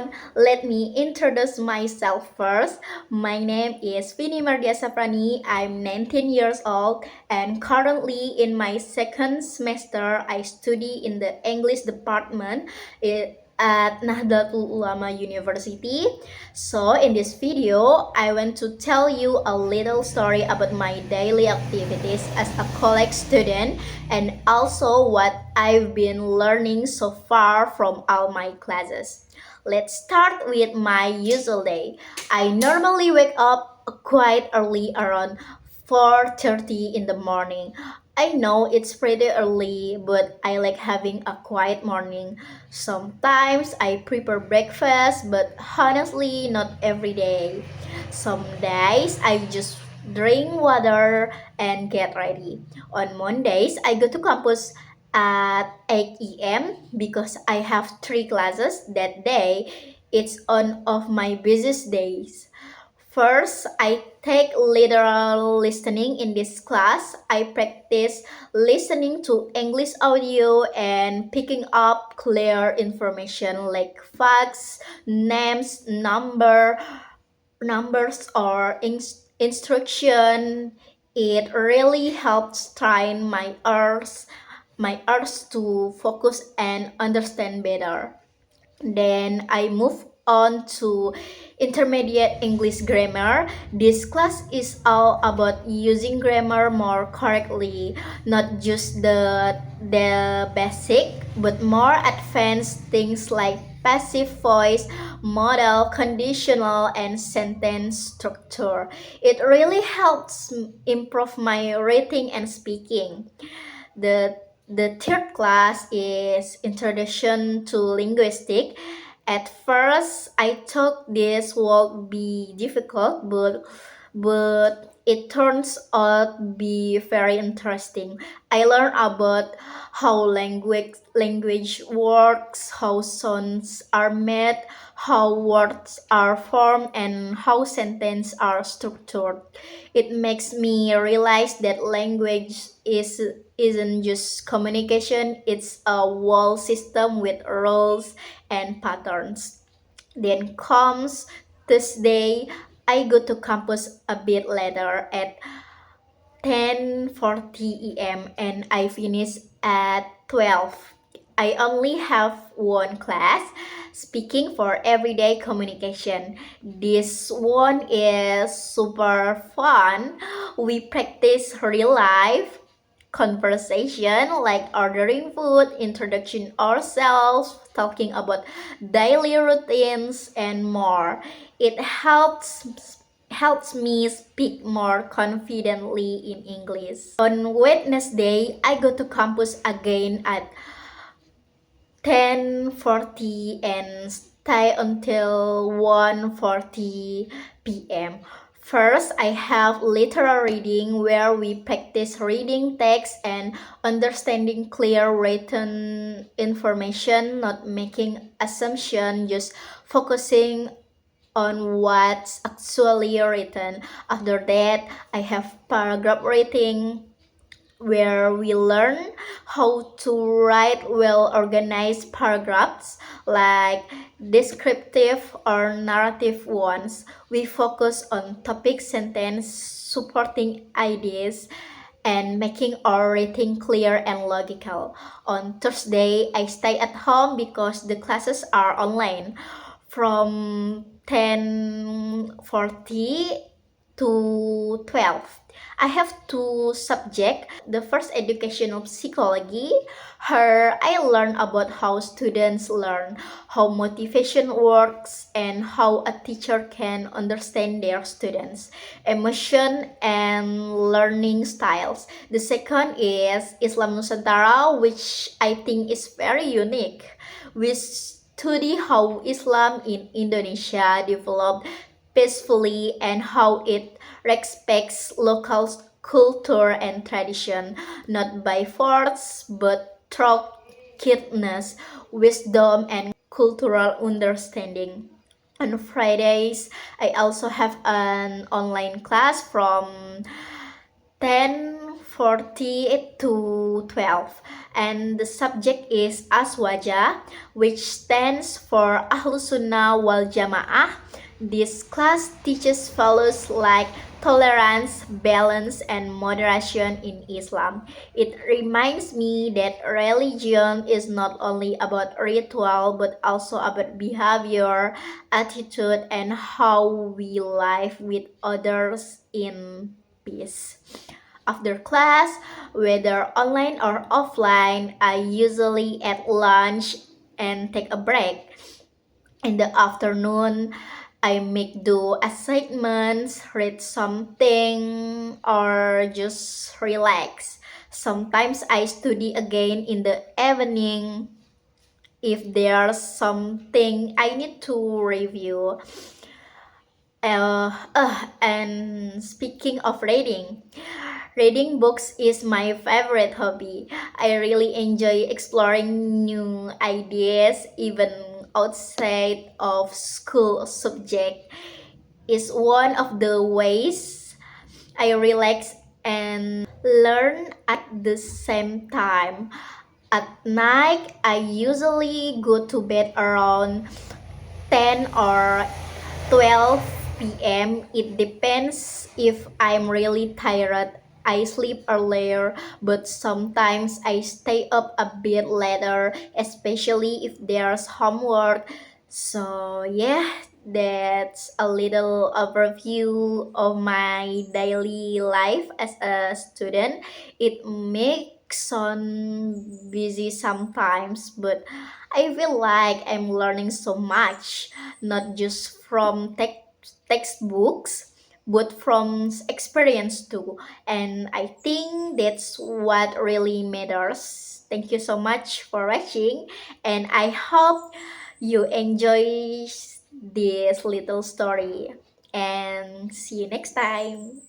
everyone. Let me introduce myself first. My name is Vini Mardia Saprani. I'm 19 years old and currently in my second semester I study in the English department at Nahdlatul Ulama University. So in this video, I want to tell you a little story about my daily activities as a college student and also what I've been learning so far from all my classes. Let's start with my usual day. I normally wake up quite early around 4:30 in the morning. I know it's pretty early, but I like having a quiet morning. Sometimes I prepare breakfast, but honestly, not every day. Some days I just drink water and get ready. On Mondays, I go to campus at 8 a.m. because I have three classes that day. It's one of my busiest days. First, I take literal listening in this class. I practice listening to English audio and picking up clear information like facts, names, numbers or instruction. It really helps train my ears to focus and understand better. Then I move on to intermediate English grammar. This class is all about using grammar more correctly, not just the basic, but more advanced things like passive voice, modal, conditional, and sentence structure. It really helps improve my reading and speaking. The the third class is Introduction to Linguistics. At first, I thought this would be difficult, but it turns out to be very interesting. I learned about how language works, how sounds are made, how words are formed, and how sentences are structured. It makes me realize that language isn't just communication, it's a whole system with rules and patterns. Then comes Tuesday, I go to campus a bit later at 10:40 a.m. and I finish at 12. I only have one class, speaking for everyday communication. This one is super fun. We practice real life conversation like ordering food, introducing ourselves, talking about daily routines and more. It helps me speak more confidently in English. On Wednesday, I go to campus again at 10:40 and stay until 1:40 p.m. First, I have literal reading where we practice reading text and understanding clear written information, not making assumption, just focusing on what's actually written. After that, I have paragraph reading where we learn how to write well organized paragraphs like descriptive or narrative ones. We focus on topic, sentence, supporting ideas, and making our writing clear and logical. On Thursday, I stay at home because the classes are online from 10:40 to 12. I have two subjects. The first educational psychology. Here I learn about how students learn, how motivation works, and how a teacher can understand their students, emotion and learning styles. The second is Islam Nusantara, which I think is very unique. We study how Islam in Indonesia developed peacefully and how it respects local culture and tradition, not by force but through kindness, wisdom, and cultural understanding. On Fridays, I also have an online class from 40 to 12, and the subject is Aswaja, which stands for Ahlus Sunnah wal Jamaah. This class teaches values like tolerance, balance, and moderation in Islam. It reminds me that religion is not only about ritual but also about behavior, attitude, and how we live with others in peace. After class, whether online or offline, I usually eat lunch and take a break. In the afternoon, I make do assignments, read something, or just relax. Sometimes I study again in the evening if there's something I need to review. And speaking of reading, reading books is my favorite hobby. I really enjoy exploring new ideas even outside of school subject. Is one of the ways I relax and learn at the same time. At night, I usually go to bed around 10 or 12 p.m. It depends if I'm really tired. I sleep earlier, but sometimes I stay up a bit later, especially if there's homework. So, yeah, that's a little overview of my daily life as a student. It makes sound busy sometimes, but I feel like I'm learning so much, not just from textbooks, but from experience too. And I think that's what really matters. Thank you so much for watching, and I hope you enjoy this little story. And see you next time.